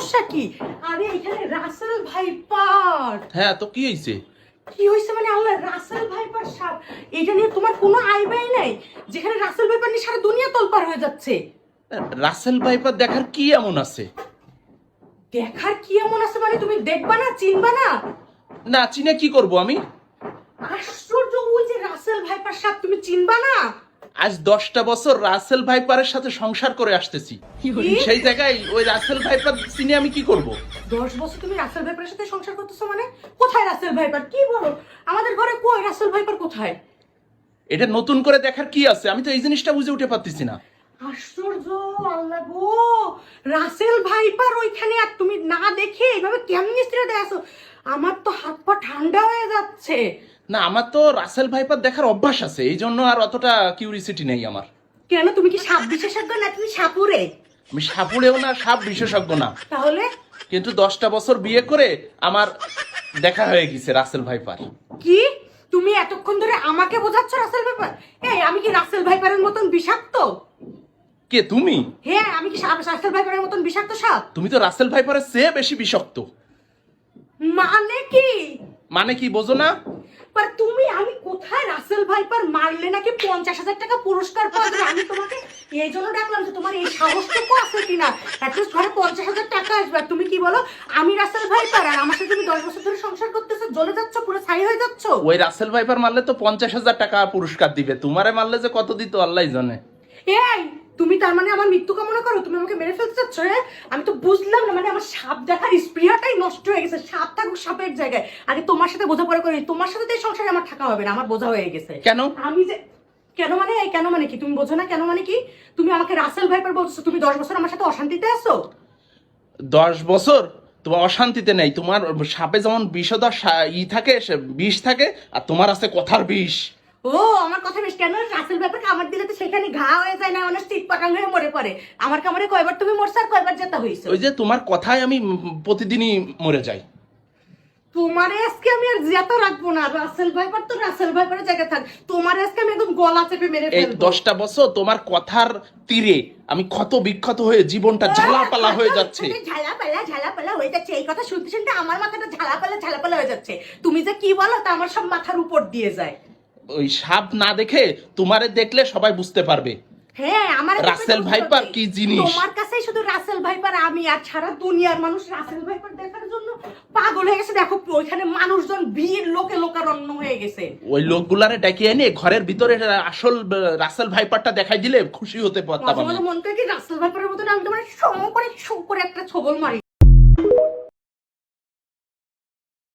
সমস্যা কি? আরে এখানে রাসেল ভাইপার। হ্যাঁ, তো কি হয়েছে? কি হয়েছে মানে আল্লাহ, রাসেল ভাইপার সাপ। এটা নিয়ে তোমার কোনো আইডিয়াই নাই? যেখানে রাসেল ভাইপার নিয়ে সারা দুনিয়া তোলপাড় হয়ে যাচ্ছে। রাসেল ভাইপার দেখার কি এমন আছে? দেখার কি এমন আছে মানে তুমি দেখবা না, চিনবা না? না চিনে কি করব আমি? আশ্চর্য, ওই যে রাসেল ভাইপার সাপ তুমি চিনবা না? আজ 10টা বছর রাসেল ভাইপারের সাথে সংসার করে আসতেছি, সেই জায়গায় ওই রাসেল ভাইপার চিনে আমি কি করব? 10 বছর তুমি রাসেল ভাইপারের সাথে সংসার করতেছো মানে? কোথায় রাসেল ভাইপার? কি বলো, আমাদের ঘরে কই রাসেল ভাইপার কোথায়? এটা নতুন করে দেখার কি আছে? আমি তো এই জিনিসটা বুঝে উঠে পারতেছি না। আশ্চর্য, আল্লাহ গো, রাসেল ভাইপার ওইখানে আর তুমি না দেখে এইভাবে কেমনি স্ত্রীতে আসো? আমার তো হাত পা ঠান্ডা হয়ে যাচ্ছে। না, আমার তো রাসেল ভাইপার দেখার অভ্যাস আছে, এই জন্য আর অতটা কিউরিসিটি নেই আমার। কেন, তুমি কি সাপ বিশেষজ্ঞ না তুমি সাপুরে? আমি সাপুড়েও না, সাপ বিশেষজ্ঞ না, তাহলে? কিন্তু 10টা বছর বিয়ে করে আমার দেখা হয়ে গেছে রাসেল ভাইপার। কি তুমি এতক্ষণ ধরে আমাকে বোঝাচ্ছ রাসেল ভাইপার? এই আমি কি রাসেল ভাইপারের মতন বিষাক্ত? কে তুমি? হ্যাঁ, আমি কি রাসেল ভাইপারের মতন বিষাক্ত সাপ? তুমি তো রাসেল ভাইপারের চেয়ে বেশি বিষাক্ত। মানে কি? মানে কি বোঝো না? তুমি, আমি কোথায় রাসেল ভাইপার মারলে নাকি 50,000 টাকা পুরস্কার পাওয়া যাবে? আমি তোমাকে এই জন্য ডাকলাম যে তোমার এই সাহসটুকু আছে কিনা, অ্যাটলিস্ট ঘরে 50,000 টাকা আসবে। আর তুমি কি বলো আমি রাসেল ভাইপার, আর আমার সাথে তুমি 10 বছর ধরে সংসার করতেছো, জ্বলে যাচ্ছ, পুরো ছাই হয়ে যাচ্ছ। ওই রাসেল ভাইপার মারলে তো 50,000 টাকা পুরস্কার দিবে, তোমারে মারলে যে কত দিত আল্লাহই জানে। এই তুমি তার মানে আমার মৃত্যু কামনা করো? তুমি আমাকে মেরে ফেলতে চাচ্ছ? হ্যাঁ, আমি তো বুঝলাম না, মানে আমার সাপ দেখার স্পৃহাটাই নষ্ট হয়ে গেছে। সাপ থাকুক সাপের জায়গায়, আগে তোমার সাথে বোঝাপড়া করি, তোমার সাথে তো এই সংসারে আমার থাকা হবে না, আমার বোঝা হয়ে গেছে। কেন? আমি যে কেন মানে, এই কেন মানে কি তুমি বোঝো না? কেন মানে কি? তুমি আমাকে রাসেল ভাইপার বলছো, তুমি 10 বছর আমার সাথে অশান্তিতে আছো। 10 বছর তোমার অশান্তিতে নেই, তোমার সাপে যেমন বিষধর থাকে, বিষ থাকে, আর তোমার আছে কথার বিষ। ও, আমার কথা বেশ, কেন রাসেল ভাইপার কামড় দিলে তো সেখানে ঘা হয়ে যায় না, অনেক চিট পাটাং হয়ে মরে পড়ে। আমার কামড়ে কয়বার তুমি মরছো আর কয়বার জেতা হইছো? ওই যে তোমার কথায় আমি প্রতিদিনই মরে যাই। তোমারে আজকে আমি আর জেতা রাখবো না, রাসেল ভাইপার তো রাসেল ভাইপারের জায়গায় থাক। তোমারে আজকে আমি একদম গলা চেপে মেরে এই ফেলবো। 10টা বছর তোমার কথার তীরে আমি ক্ষত বিক্ষত হয়ে জীবনটা ঝালাপালা হয়ে যাচ্ছে। ঝালাপালা হয়ে যাচ্ছে, এই কথা শুনতে শুনতে আমার মাথাটা ঝালাপালা হয়ে যাচ্ছে। তুমি যে কি বলো তা আমার সব মাথার উপর দিয়ে যায়। ওই সাপ না দেখে তোমারে দেখলে সবাই বুঝতে পারবে হ্যাঁ, আমার রাসেল ভাইপার কি জিনিস। তোমার কাছেই শুধু রাসেল ভাইপার, আমি আর সারা দুনিয়ার মানুষ রাসেল ভাইপার দেখার জন্য পাগল হয়ে গেছে। দেখো ওইখানে মানুষজন ভিড়, লোকে লোকারণ্য হয়ে গেছে। ওই লোকগুলারে ডেকে এনে ঘরের ভিতরে আসল রাসেল ভাইপারটা দেখাই দিলে খুশি হতে পারতাম। মন করে কি রাসেল ভাইপারের মতন আমি তোমার শো করে একটা ছবল মারি।